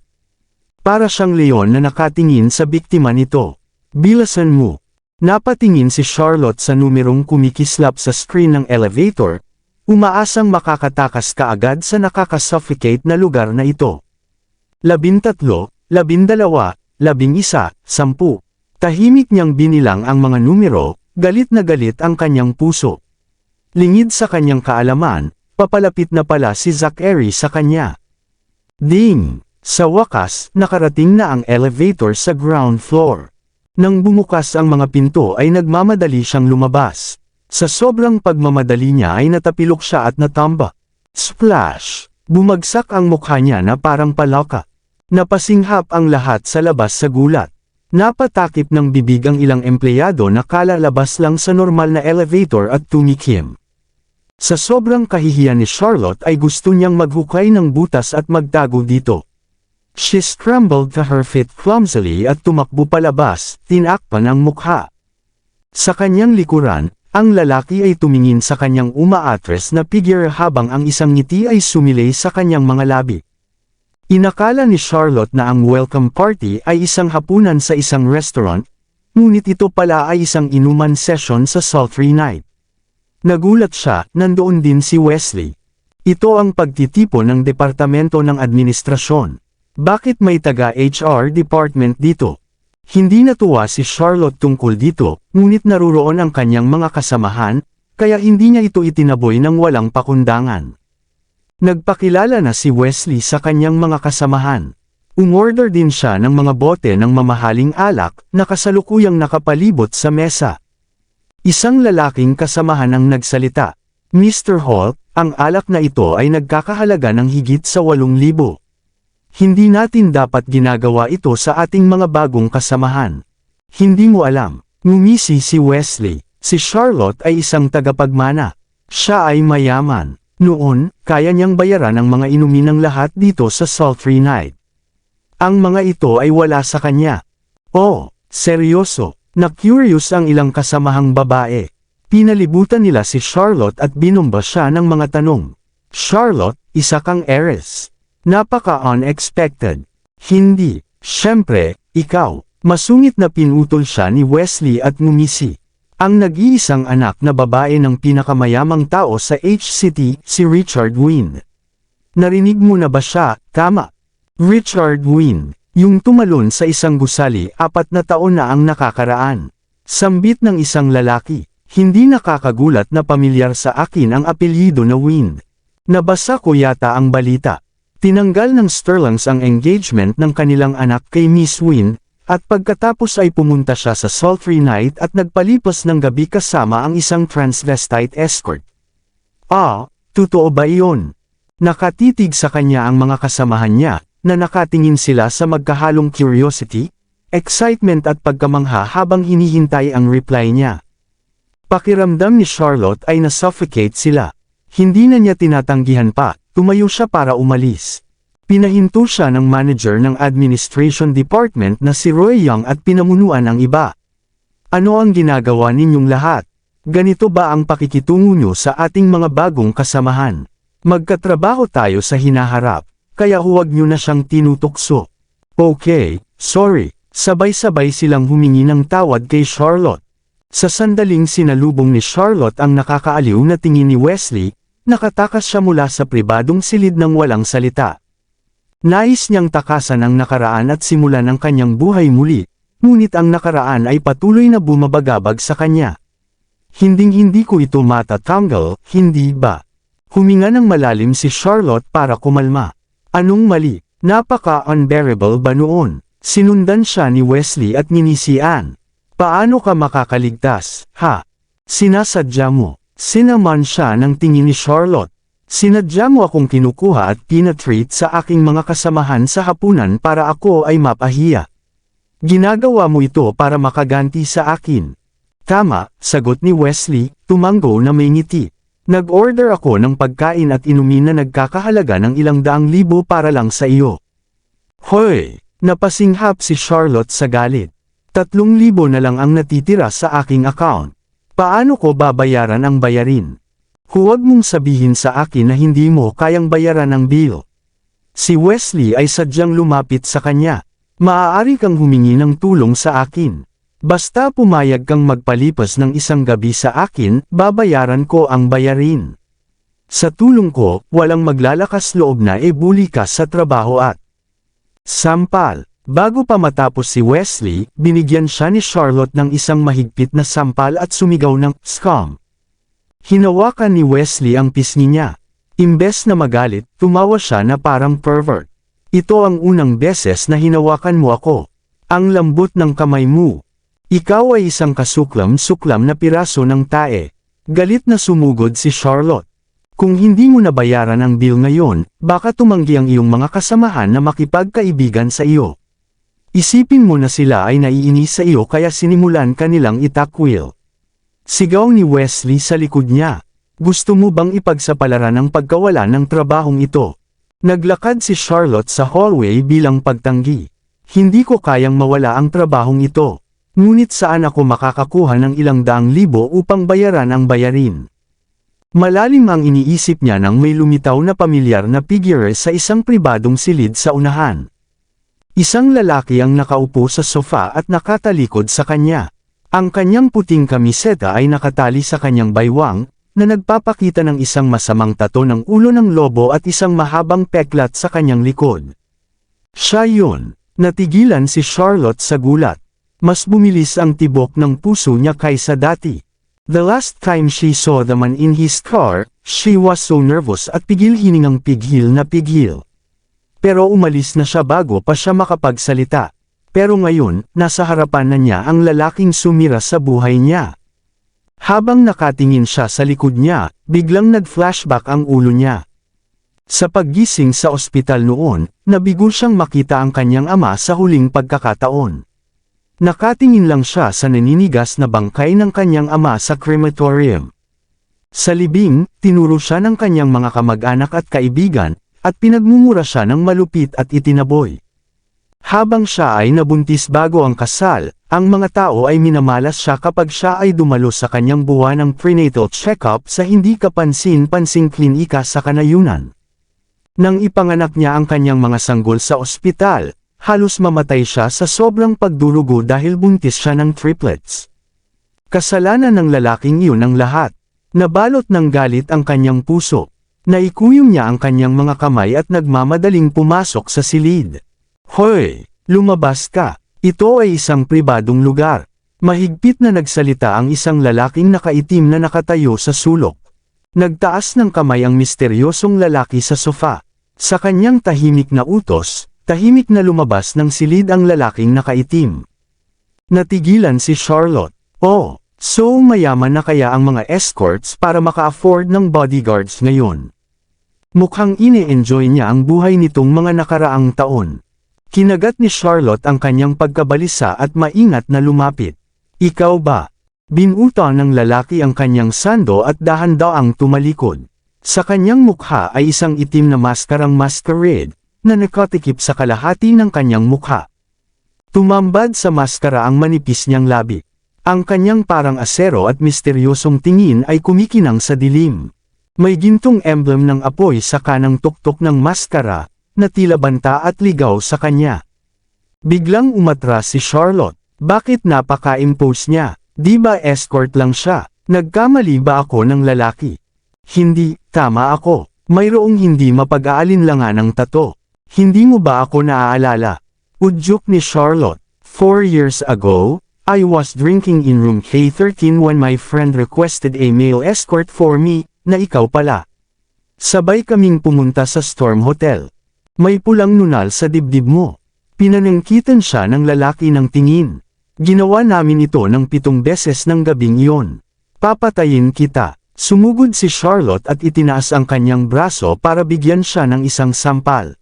Para siyang leon na nakatingin sa biktima nito. Bilasan mo. Napatingin si Charlotte sa numerong kumikislap sa screen ng elevator, umaasang makakatakas kaagad sa nakakasuffocate na lugar na ito. 13, 12, 11, 10. Tahimik niyang binilang ang mga numero, galit na galit ang kanyang puso. Lingid sa kanyang kaalaman, papalapit na pala si Zachary sa kanya. Ding! Sa wakas, nakarating na ang elevator sa ground floor. Nang bumukas ang mga pinto ay nagmamadali siyang lumabas. Sa sobrang pagmamadali niya ay natapilok siya at natamba. Splash! Bumagsak ang mukha niya na parang palaka. Napasinghap ang lahat sa labas sa gulat. Napatakip ng bibig ang ilang empleyado na kalalabas lang sa normal na elevator at tumikim. Sa sobrang kahihiyan ni Charlotte ay gusto niyang maghukay ng butas at magtago dito. She scrambled to her feet clumsily at tumakbo palabas, tinakpan ang mukha. Sa kanyang likuran, ang lalaki ay tumingin sa kanyang umaatres na figure habang ang isang ngiti ay sumilay sa kanyang mga labi. Inakala ni Charlotte na ang welcome party ay isang hapunan sa isang restaurant, ngunit ito pala ay isang inuman session sa sultry night. Nagulat siya, nandoon din si Wesley. Ito ang pagtitipon ng departamento ng administrasyon. Bakit may taga-HR department dito? Hindi natuwa si Charlotte tungkol dito, ngunit naruroon ang kanyang mga kasamahan, kaya hindi niya ito itinaboy ng walang pakundangan. Nagpakilala na si Wesley sa kanyang mga kasamahan. Umorder din siya ng mga bote ng mamahaling alak na kasalukuyang nakapalibot sa mesa. Isang lalaking kasamahan ang nagsalita. Mr. Hall, ang alak na ito ay nagkakahalaga ng higit sa 8,000. Hindi natin dapat ginagawa ito sa ating mga bagong kasamahan. Hindi mo alam, ngumisi si Wesley. Si Charlotte ay isang tagapagmana. Siya ay mayaman. Noon, kaya niyang bayaran ang mga inumin ng lahat dito sa sultry night. Ang mga ito ay wala sa kanya. Oh, seryoso. Na-curious ang ilang kasamahang babae. Pinalibutan nila si Charlotte at binomba siya ng mga tanong. Charlotte, isa kang heiress. Napaka-unexpected. Hindi. Siyempre, ikaw. Masungit na pinutol siya ni Wesley at ngumisi. Ang nag-iisang anak na babae ng pinakamayamang tao sa H-City, si Richard Wynne. Narinig mo na ba siya? Tama. Richard Wynne. Yung tumalon sa isang gusali, 4 na taon na ang nakakaraan. Sambit ng isang lalaki. Hindi nakakagulat na pamilyar sa akin ang apelyido na Wynne. Nabasa ko yata ang balita. Tinanggal ng Sterlings ang engagement ng kanilang anak kay Miss Wynne, at pagkatapos ay pumunta siya sa sultry night at nagpalipas ng gabi kasama ang isang transvestite escort. Ah, totoo ba iyon? Nakatitig sa kanya ang mga kasamahan niya, na nakatingin sila sa magkahalong curiosity, excitement at pagkamangha habang hinihintay ang reply niya. Pakiramdam ni Charlotte ay na-suffocate sila. Hindi na niya tinatanggihan pa, tumayo siya para umalis. Pinahinto siya ng manager ng administration department na si Roy Young at pinamunuan ang iba. Ano ang ginagawa ninyong lahat? Ganito ba ang pakikitungo niyo sa ating mga bagong kasamahan? Magkatrabaho tayo sa hinaharap, kaya huwag niyo na siyang tinutukso. Okay, sorry. Sabay-sabay silang humingi ng tawad kay Charlotte. Sa sandaling sinalubong ni Charlotte ang nakakaaliw na tingin ni Wesley, nakatakas siya mula sa pribadong silid ng walang salita. Nais niyang takasan ang nakaraan at simulan ang kanyang buhay muli, ngunit ang nakaraan ay patuloy na bumabagabag sa kanya. Hinding-hindi ko ito matatanggal, hindi ba? Huminga ng malalim si Charlotte para kumalma. Anong mali? Napaka-unbearable ba noon? Sinundan siya ni Wesley at ninisian. Paano ka makakaligtas, ha? Sinasadya mo. Sinaman siya ng tingin ni Charlotte. Sinadya mo akong kinukuha at pinatreat sa aking mga kasamahan sa hapunan para ako ay mapahiya. Ginagawa mo ito para makaganti sa akin. Tama, sagot ni Wesley, tumanggo na may ngiti. Nag-order ako ng pagkain at inumin na nagkakahalaga ng ilang daang libo para lang sa iyo. Hoy! Napasinghap si Charlotte sa galit. 3,000 na lang ang natitira sa aking account. Paano ko babayaran ang bayarin? Huwag mong sabihin sa akin na hindi mo kayang bayaran ang bill. Si Wesley ay sadyang lumapit sa kanya. Maaari kang humingi ng tulong sa akin. Basta pumayag kang magpalipas ng isang gabi sa akin, babayaran ko ang bayarin. Sa tulong ko, walang maglalakas loob na ibuli ka sa trabaho at sampal. Bago pa matapos si Wesley, binigyan siya ni Charlotte ng isang mahigpit na sampal at sumigaw ng scum. Hinawakan ni Wesley ang pisngi niya. Imbes na magalit, tumawa siya na parang pervert. Ito ang unang beses na hinawakan mo ako. Ang lambot ng kamay mo. Ikaw ay isang kasuklam-suklam na piraso ng tae. Galit na sumugod si Charlotte. Kung hindi mo nabayaran ang bill ngayon, baka tumanggi ang iyong mga kasamahan na makipagkaibigan sa iyo. Isipin mo na sila ay naiinis sa iyo kaya sinimulan kanilang itakwil. Sigaw ni Wesley sa likod niya. Gusto mo bang ipagsapalaran ang pagkawala ng trabahong ito? Naglakad si Charlotte sa hallway bilang pagtanggi. Hindi ko kayang mawala ang trabahong ito. Ngunit saan ako makakakuha ng ilang daang libo upang bayaran ang bayarin? Malalim ang iniisip niya nang may lumitaw na pamilyar na figure sa isang pribadong silid sa unahan. Isang lalaki ang nakaupo sa sofa at nakatalikod sa kanya. Ang kanyang puting kamiseta ay nakatali sa kanyang baywang, na nagpapakita ng isang masamang tato ng ulo ng lobo at isang mahabang peklat sa kanyang likod. Siya yun. Natigilan si Charlotte sa gulat. Mas bumilis ang tibok ng puso niya kaysa dati. The last time she saw the man in his car, she was so nervous at pigil-hiningang pigil na pigil. Pero umalis na siya bago pa siya makapagsalita. Pero ngayon, nasa harapan na niya ang lalaking sumira sa buhay niya. Habang nakatingin siya sa likod niya, biglang nag-flashback ang ulo niya. Sa paggising sa ospital noon, nabigo siyang makita ang kanyang ama sa huling pagkakataon. Nakatingin lang siya sa naninigas na bangkay ng kanyang ama sa crematorium. Sa libing, tinuro siya ng kanyang mga kamag-anak at kaibigan, at pinagmumura siya ng malupit at itinaboy. Habang siya ay nabuntis bago ang kasal, ang mga tao ay minamalas siya kapag siya ay dumalo sa kanyang buwanang prenatal check-up sa hindi kapansin-pansing klinika sa kanayunan. Nang ipanganak niya ang kanyang mga sanggol sa ospital, halos mamatay siya sa sobrang pagdurugo dahil buntis siya ng triplets. Kasalanan ng lalaking iyon ang lahat. Nabalot ng galit ang kanyang puso. Naikuyom niya ang kanyang mga kamay at nagmamadaling pumasok sa silid. Hoy! Lumabas ka! Ito ay isang pribadong lugar. Mahigpit na nagsalita ang isang lalaking nakaitim na nakatayo sa sulok. Nagtaas ng kamay ang misteryosong lalaki sa sofa. Sa kanyang tahimik na utos, tahimik na lumabas ng silid ang lalaking nakaitim. Natigilan si Charlotte. Oh, so mayaman na kaya ang mga escorts para maka-afford ng bodyguards ngayon. Mukhang ine-enjoy niya ang buhay nitong mga nakaraang taon. Kinagat ni Charlotte ang kanyang pagkabalisa at maingat na lumapit. Ikaw ba? Binuto ng lalaki ang kanyang sando at dahan-daang tumalikod. Sa kanyang mukha ay isang itim na maskarang masquerade, na nakatikip sa kalahati ng kanyang mukha. Tumambad sa maskara ang manipis niyang labi. Ang kanyang parang asero at misteryosong tingin ay kumikinang sa dilim. May gintong emblem ng apoy sa kanang tuktok ng maskara, na tila banta at ligaw sa kanya. Biglang umatras si Charlotte. Bakit napaka-impose niya? Di ba escort lang siya? Nagkamali ba ako ng lalaki? Hindi, tama ako. Mayroong hindi mapag-aalinlangan ng tato. Hindi mo ba ako naaalala? Udyok ni Charlotte. 4 years ago, I was drinking in room K13 when my friend requested a male escort for me, na ikaw pala. Sabay kaming pumunta sa Storm Hotel. May pulang nunal sa dibdib mo. Pinanangkitan siya ng lalaki ng tingin. Ginawa namin ito ng 7 beses ng gabing iyon. Papatayin kita. Sumugod si Charlotte at itinaas ang kanyang braso para bigyan siya ng isang sampal.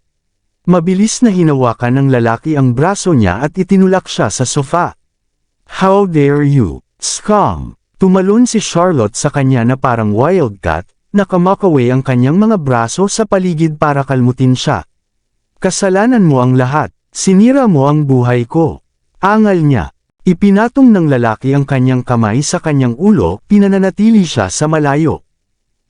Mabilis na hinawakan ng lalaki ang braso niya at itinulak siya sa sofa. How dare you, scum! Tumalon si Charlotte sa kanya na parang wildcat, na kamakaway ang kanyang mga braso sa paligid para kalmutin siya. Kasalanan mo ang lahat, sinira mo ang buhay ko. Angal niya. Ipinatong ng lalaki ang kanyang kamay sa kanyang ulo, pinananatili siya sa malayo.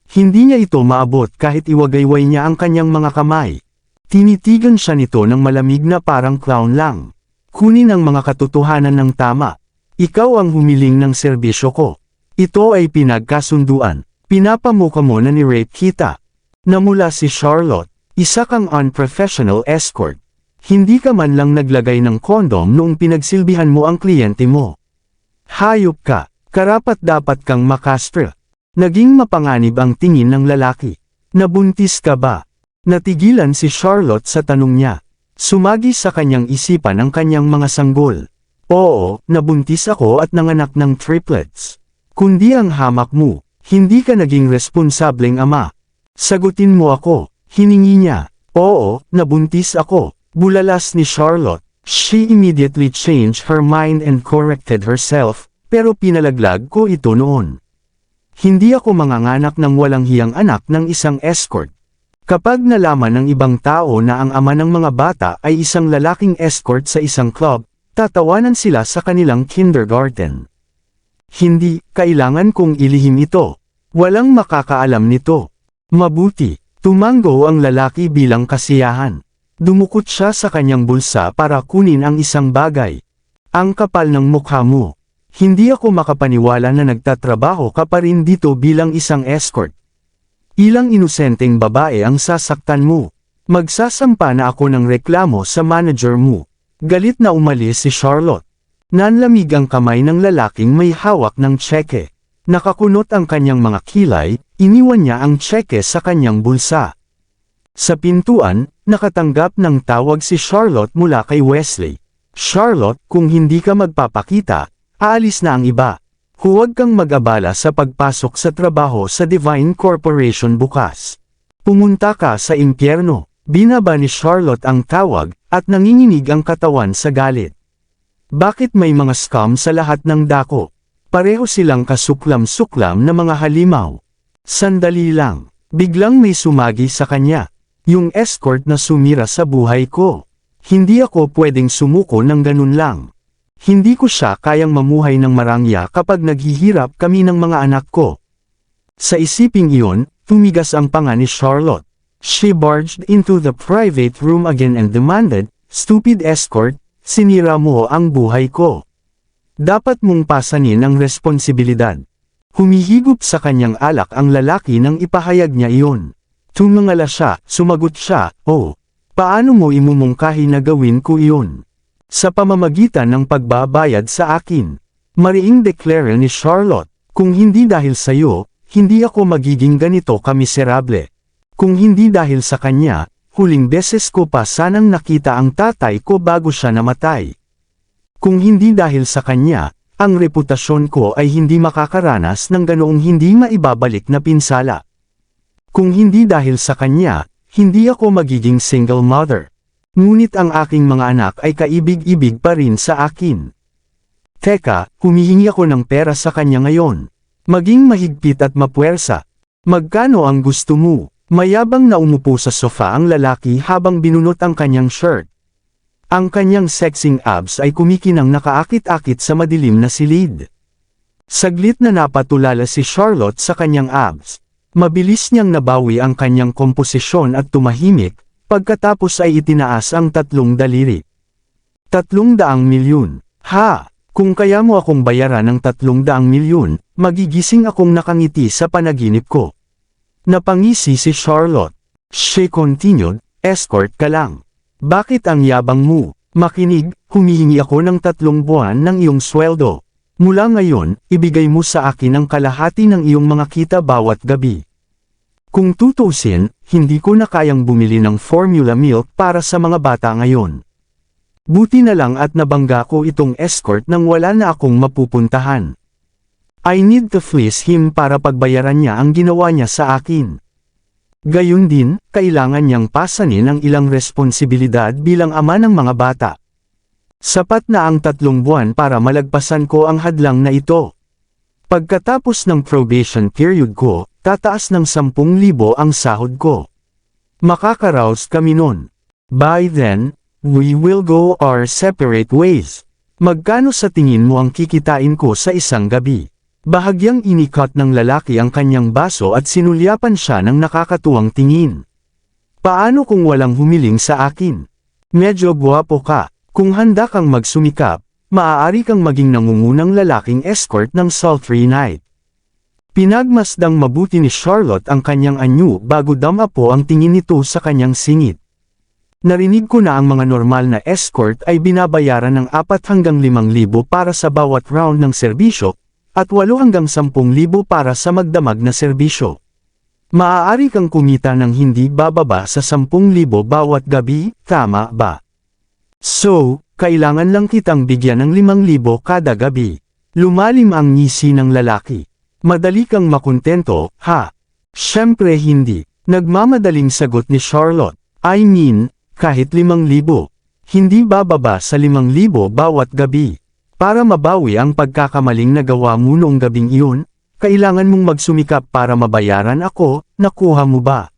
Hindi niya ito maabot kahit iwagayway niya ang kanyang mga kamay. Tinitigan siya nito ng malamig na parang clown lang. Kunin ang mga katotohanan ng tama. Ikaw ang humiling ng serbisyo ko. Ito ay pinagkasunduan. Pinapamukha mo na ni-rape kita. Namula si Charlotte. Isa kang unprofessional escort. Hindi ka man lang naglagay ng kondom noong pinagsilbihan mo ang kliyente mo. Hayop ka. Karapat-dapat kang makastra. Naging mapanganib ang tingin ng lalaki. Nabuntis ka ba? Natigilan si Charlotte sa tanong niya. Sumagi sa kanyang isipan ang kanyang mga sanggol. Oo, nabuntis ako at nanganak ng triplets. Kundi ang hamak mo, hindi ka naging responsableng ama. Sagutin mo ako, hiningi niya. Oo, nabuntis ako. Bulalas ni Charlotte. She immediately changed her mind and corrected herself, pero pinalaglag ko ito noon. Hindi ako manganganak ng walang hiyang anak ng isang escort. Kapag nalaman ng ibang tao na ang ama ng mga bata ay isang lalaking escort sa isang club, tatawanan sila sa kanilang kindergarten. Hindi, kailangan kong ilihim ito. Walang makakaalam nito. Mabuti, tumango ang lalaki bilang kasiyahan. Dumukot siya sa kanyang bulsa para kunin ang isang bagay. Ang kapal ng mukha mo. Hindi ako makapaniwala na nagtatrabaho ka pa rin dito bilang isang escort. Ilang inosenteng babae ang sasaktan mo. Magsasampa na ako ng reklamo sa manager mo. Galit na umalis si Charlotte. Nanlamig ang kamay ng lalaking may hawak ng tseke. Nakakunot ang kanyang mga kilay, iniwan niya ang tseke sa kanyang bulsa. Sa pintuan, nakatanggap ng tawag si Charlotte mula kay Wesley. Charlotte, kung hindi ka magpapakita, aalis na ang iba. Huwag kang mag-abala sa pagpasok sa trabaho sa Divine Corporation bukas. Pumunta ka sa impyerno. Binaba ni Charlotte ang tawag, at nanginginig ang katawan sa galit. Bakit may mga scum sa lahat ng dako? Pareho silang kasuklam-suklam na mga halimaw. Sandali lang. Biglang may sumagi sa kanya. Yung escort na sumira sa buhay ko. Hindi ako pwedeng sumuko ng ganun lang. Hindi ko siya kayang mamuhay ng marangya kapag naghihirap kami ng mga anak ko. Sa isiping iyon, tumigas ang panga ni Charlotte. She barged into the private room again and demanded, "Stupid escort, sinira mo ang buhay ko. Dapat mong pasanin ang responsibilidad." Humihigop sa kanyang alak ang lalaki nang ipahayag niya iyon. Tumangala siya, sumagot siya, "Oh, paano mo imumungkahi na gawin ko iyon?" Sa pamamagitan ng pagbabayad sa akin. Mariing deklara ni Charlotte, "Kung hindi dahil sa iyo, hindi ako magiging ganito kamiserable. Kung hindi dahil sa kanya, huling beses ko pa sanang nakita ang tatay ko bago siya namatay. Kung hindi dahil sa kanya, ang reputasyon ko ay hindi makakaranas ng ganoong hindi maibabalik na pinsala." Kung hindi dahil sa kanya, hindi ako magiging single mother. Ngunit ang aking mga anak ay kaibig-ibig pa rin sa akin. Teka, humihingi ako ng pera sa kanya ngayon. Maging mahigpit at mapuwersa. Magkano ang gusto mo? Mayabang na umupo sa sofa ang lalaki habang binunot ang kanyang shirt. Ang kanyang sexing abs ay kumikinang nakaakit-akit sa madilim na silid. Saglit na napatulala si Charlotte sa kanyang abs. Mabilis niyang nabawi ang kanyang komposisyon at tumahimik, pagkatapos ay itinaas ang 3 daliri. 300 milyon. Ha! Kung kaya mo akong bayaran ng 300 milyon, magigising akong nakangiti sa panaginip ko. Napangisi si Charlotte. She continued, escort ka lang. Bakit ang yabang mo? Makinig, humihingi ako ng 3 buwan ng iyong sweldo. Mula ngayon, ibigay mo sa akin ang kalahati ng iyong mga kita bawat gabi. Kung tutusin, hindi ko na kayang bumili ng formula milk para sa mga bata ngayon. Buti na lang at nabangga ko itong escort nang wala na akong mapupuntahan. I need to fleece him para pagbayaran niya ang ginawa niya sa akin. Gayun din, kailangan niyang pasanin ang ilang responsibilidad bilang ama ng mga bata. Sapat na ang 3 buwan para malagpasan ko ang hadlang na ito. Pagkatapos ng probation period ko, tataas ng 10,000 ang sahod ko. Makakaraos kami nun. By then, we will go our separate ways. Magkano sa tingin mo ang kikitain ko sa isang gabi? Bahagyang inikat ng lalaki ang kanyang baso at sinulyapan siya ng nakakatuwang tingin. Paano kung walang humiling sa akin? Medyo gwapo ka. Kung handa kang magsumikap, maaari kang maging nangungunang lalaking escort ng sultry night. Pinagmasdang mabuti ni Charlotte ang kanyang anyo bago damapo ang tingin nito sa kanyang singit. Narinig ko na ang mga normal na escort ay binabayaran ng 4 hanggang 5,000 para sa bawat round ng serbisyo, at 8 hanggang 10,000 para sa magdamag na serbisyo. Maaari kang kumita ng hindi bababa sa 10,000 bawat gabi, tama ba? So, kailangan lang kitang bigyan ng 5,000 kada gabi. Lumalim ang ngisi ng lalaki. Madali kang makontento, ha? Siyempre hindi. Nagmamadaling sagot ni Charlotte. I mean, kahit 5,000. Hindi bababa sa 5,000 bawat gabi. Para mabawi ang pagkakamaling nagawa mo noong gabing iyon, kailangan mong magsumikap para mabayaran ako, nakuha mo ba?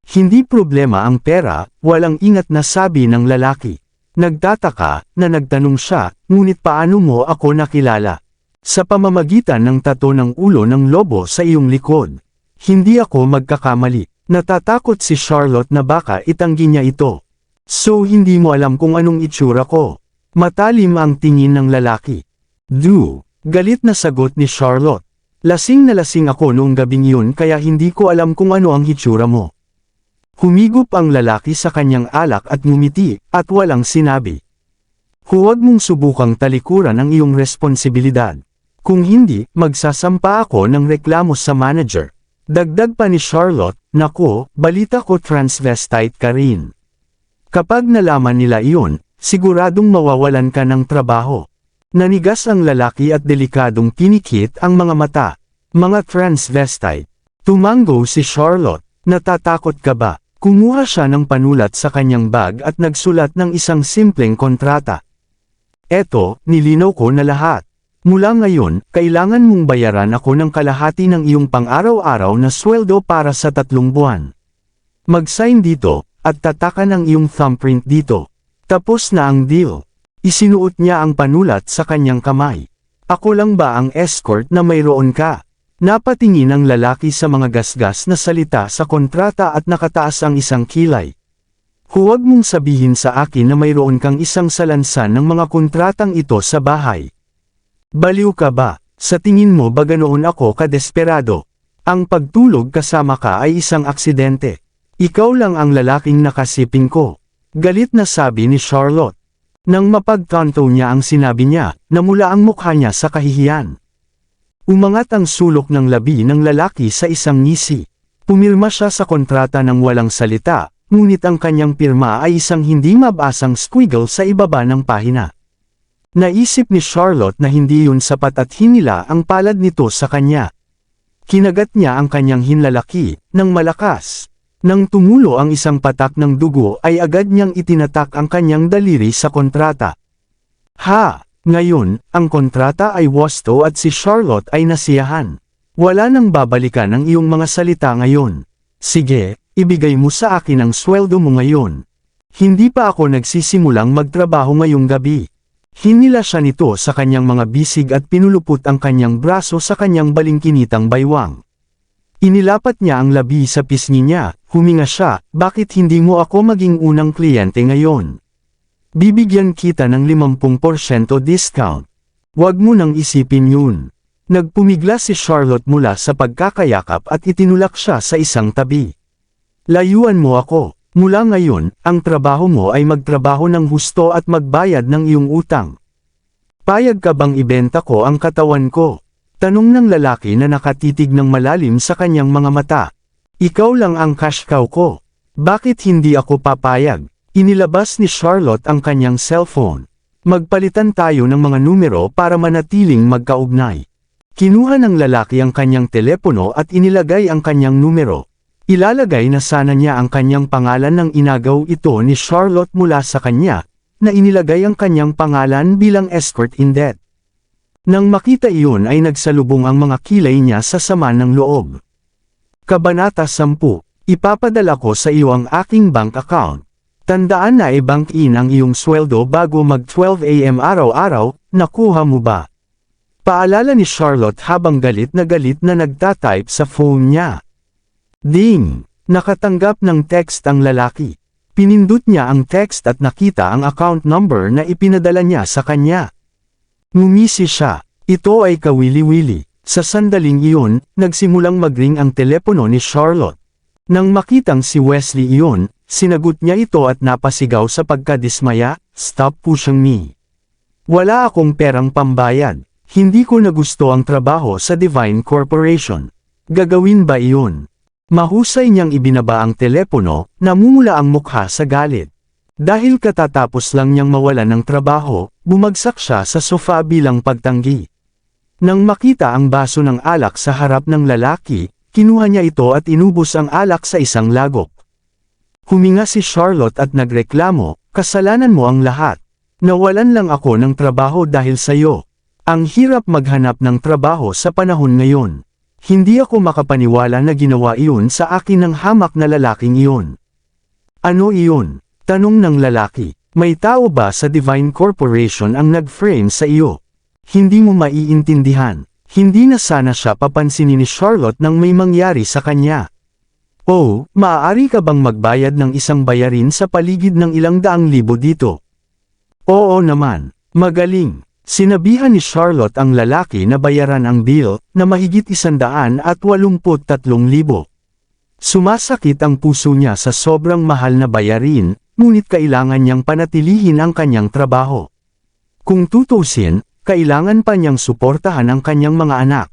Hindi problema ang pera, walang ingat na sabi ng lalaki. Nagtataka, na nagtanong siya, ngunit paano mo ako nakilala? Sa pamamagitan ng tato ng ulo ng lobo sa iyong likod. Hindi ako magkakamali. Natatakot si Charlotte na baka itanggi niya ito. So hindi mo alam kung anong itsura ko. Matalim ang tingin ng lalaki. Galit na sagot ni Charlotte. Lasing na lasing ako noong gabing yun kaya hindi ko alam kung ano ang itsura mo. Humigop ang lalaki sa kanyang alak at ngumiti, at walang sinabi. Huwag mong subukang talikuran ang iyong responsibilidad. Kung hindi, magsasampa ako ng reklamo sa manager. Dagdag pa ni Charlotte, naku, balita ko transvestite ka rin. Kapag nalaman nila iyon, siguradong mawawalan ka ng trabaho. Nanigas ang lalaki at delikadong pinikit ang mga mata. Mga transvestite. Tumango si Charlotte. Natatakot ka ba? Kumuha siya ng panulat sa kanyang bag at nagsulat ng isang simpleng kontrata. Eto, nilinaw ko na lahat. Mula ngayon, kailangan mong bayaran ako ng kalahati ng iyong pang-araw-araw na sweldo para sa 3 buwan. Mag-sign dito, at tatakan ang iyong thumbprint dito. Tapos na ang deal. Isinuot niya ang panulat sa kanyang kamay. Ako lang ba ang escort na mayroon ka? Napatingin ang lalaki sa mga gasgas na salita sa kontrata at nakataas ang isang kilay. Huwag mong sabihin sa akin na mayroon kang isang salansan ng mga kontratang ito sa bahay. Baliw ka ba? Sa tingin mo ba ganoon ako kadesperado? Ang pagtulog kasama ka ay isang aksidente. Ikaw lang ang lalaking nakasiping ko. Galit na sabi ni Charlotte. Nang mapagtanto niya ang sinabi niya, namula ang mukha niya sa kahihiyan. Umangat ang sulok ng labi ng lalaki sa isang ngisi. Pumirma siya sa kontrata ng walang salita, ngunit ang kanyang pirma ay isang hindi mabasang squiggle sa ibaba ng pahina. Naisip ni Charlotte na hindi yun sapat at hinila ang palad nito sa kanya. Kinagat niya ang kanyang hinlalaki, ng malakas. Nang tumulo ang isang patak ng dugo ay agad niyang itinatak ang kanyang daliri sa kontrata. Ha! Ngayon, ang kontrata ay wasto at si Charlotte ay nasiyahan. Wala nang babalikan ang iyong mga salita ngayon. Sige, ibigay mo sa akin ang sweldo mo ngayon. Hindi pa ako nagsisimulang magtrabaho ngayong gabi. Hinila siya nito sa kanyang mga bisig at pinulupot ang kanyang braso sa kanyang balingkinitang baywang. Inilapat niya ang labi sa pisngi niya, huminga siya, bakit hindi mo ako maging unang kliyente ngayon? Bibigyan kita ng 50% discount. Huwag mo nang isipin yun. Nagpumigla si Charlotte mula sa pagkakayakap at itinulak siya sa isang tabi. Layuan mo ako. Mula ngayon, ang trabaho mo ay magtrabaho ng husto at magbayad ng iyong utang. Payag ka bang ibenta ko ang katawan ko? Tanong ng lalaki na nakatitig ng malalim sa kanyang mga mata. Ikaw lang ang cash cow ko. Bakit hindi ako papayag? Inilabas ni Charlotte ang kanyang cellphone. Magpalitan tayo ng mga numero para manatiling magkaugnay. Kinuha ng lalaki ang kanyang telepono at inilagay ang kanyang numero. Ilalagay na sana niya ang kanyang pangalan nang inagaw ito ni Charlotte mula sa kanya, na inilagay ang kanyang pangalan bilang escort in debt. Nang makita iyon ay nagsalubong ang mga kilay niya sa sama ng loob. Kabanata 10, ipapadala ko sa iyo ang aking bank account. Tandaan na i-bank in ang iyong sweldo bago mag 12 AM araw-araw, nakuha mo ba? Paalala ni Charlotte habang galit na nagtatype sa phone niya. Ding! Nakatanggap ng text ang lalaki. Pinindot niya ang text at nakita ang account number na ipinadala niya sa kanya. Ngumisi siya. Ito ay kawili-wili. Sa sandaling iyon, nagsimulang magring ang telepono ni Charlotte. Nang makitang si Wesley iyon, sinagot niya ito at napasigaw sa pagkadismaya, "Stop pushing me. Wala akong perang pambayad. Hindi ko na gusto ang trabaho sa Divine Corporation. Gagawin ba iyon?" Mahusay niyang ibinaba ang telepono, namumula ang mukha sa galit. Dahil katatapos lang niyang mawalan ng trabaho, bumagsak siya sa sofa bilang pagtanggi. Nang makita ang baso ng alak sa harap ng lalaki, kinuha niya ito at inubos ang alak sa isang lagok. Huminga si Charlotte at nagreklamo, "Kasalanan mo ang lahat. Nawalan lang ako ng trabaho dahil sa'yo. Ang hirap maghanap ng trabaho sa panahon ngayon. Hindi ako makapaniwala na ginawa iyon sa akin ng hamak na lalaking iyon." "Ano iyon?" tanong ng lalaki. "May tao ba sa Divine Corporation ang nag-frame sa iyo? Hindi mo maiintindihan." Hindi na sana siya papansinin ni Charlotte nang may mangyari sa kanya. "Oh, maaari ka bang magbayad ng isang bayarin sa paligid ng ilang daang libo dito?" "Oo naman. Magaling." Sinabihan ni Charlotte ang lalaki na bayaran ang bill, na mahigit 183,000. Sumasakit ang puso niya sa sobrang mahal na bayarin, ngunit kailangan niyang panatilihin ang kanyang trabaho. Kung tutusin, kailangan pa niyang suportahan ang kanyang mga anak.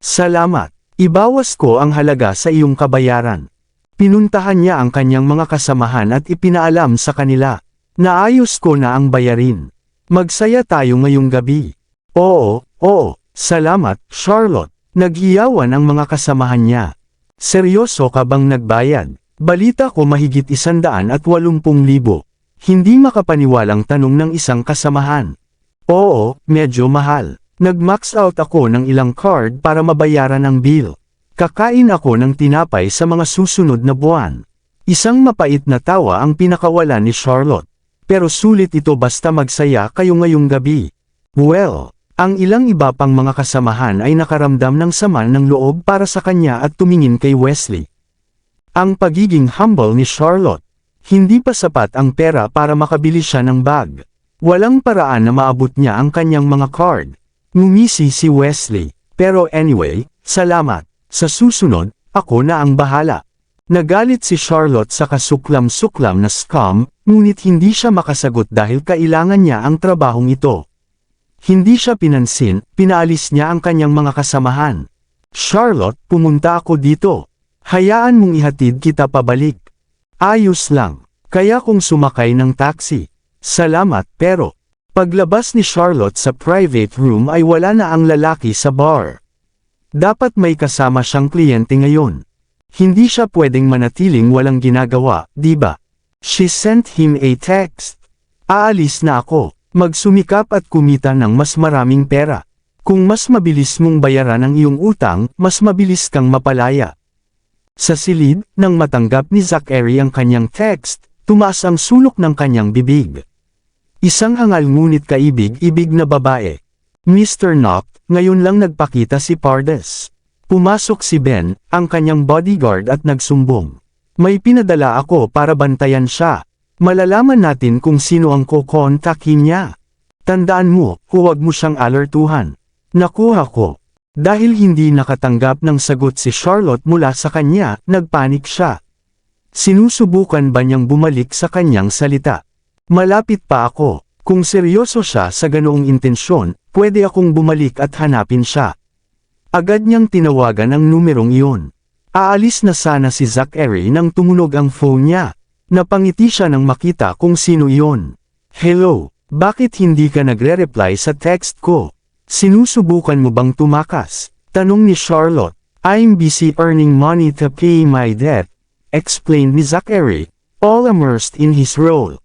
"Salamat. Ibawas ko ang halaga sa iyong kabayaran." Pinuntahan niya ang kanyang mga kasamahan at ipinaalam sa kanila, "Naayos ko na ang bayarin. Magsaya tayo ngayong gabi." Oo, salamat, Charlotte." Naghiyawan ang mga kasamahan niya. "Seryoso ka bang nagbayad? Balita ko mahigit 180,000. Hindi makapaniwalang tanong ng isang kasamahan. "Oo, medyo mahal. Nag-max out ako ng ilang card para mabayaran ang bill. Kakain ako ng tinapay sa mga susunod na buwan." Isang mapait na tawa ang pinakawalan ni Charlotte. "Pero sulit ito basta magsaya kayo ngayong gabi." Well, ang ilang iba pang mga kasamahan ay nakaramdam ng sama ng loob para sa kanya at tumingin kay Wesley. Ang pagiging humble ni Charlotte. Hindi pa sapat ang pera para makabili siya ng bag. Walang paraan na maabot niya ang kanyang mga card. Ngumisi si Wesley. "Pero anyway, salamat. Sa susunod, ako na ang bahala." Nagalit si Charlotte sa kasuklam-suklam na scam, ngunit hindi siya makasagot dahil kailangan niya ang trabahong ito. Hindi siya pinansin, pinaalis niya ang kanyang mga kasamahan. "Charlotte, pumunta ako dito. Hayaan mong ihatid kita pabalik." "Ayos lang. Kaya kung sumakay ng taxi." "Salamat pero." Paglabas ni Charlotte sa private room ay wala na ang lalaki sa bar. Dapat may kasama siyang kliyente ngayon. Hindi siya pwedeng manatiling walang ginagawa, di ba? She sent him a text. Aalis na ako. Magsumikap at kumita ng mas maraming pera. Kung mas mabilis mong bayaran ang iyong utang, mas mabilis kang mapalaya. Sa silid, nang matanggap ni Zachary ang kanyang text, tumaas ang sulok ng kanyang bibig. Isang hangal ngunit kaibig-ibig na babae. Mr. Knock, ngayon lang nagpakita si Pardes. Pumasok si Ben, ang kanyang bodyguard at nagsumbong. May pinadala ako para bantayan siya. Malalaman natin kung sino ang kukontakin niya. Tandaan mo, huwag mo siyang alertuhan. Nakuha ko. Dahil hindi nakatanggap ng sagot si Charlotte mula sa kanya, nagpanik siya. Sinusubukan ba niyang bumalik sa kanyang salita? Malapit pa ako. Kung seryoso siya sa ganoong intensyon, pwede akong bumalik at hanapin siya. Agad niyang tinawagan ang numerong iyon. Aalis na sana si Zachary nang tumunog ang phone niya. Napangiti siya nang makita kung sino iyon. Hello, bakit hindi ka nagre-reply sa text ko? Sinusubukan mo bang tumakas? Tanong ni Charlotte. I'm busy earning money to pay my debt, explained ni Zachary, all immersed in his role.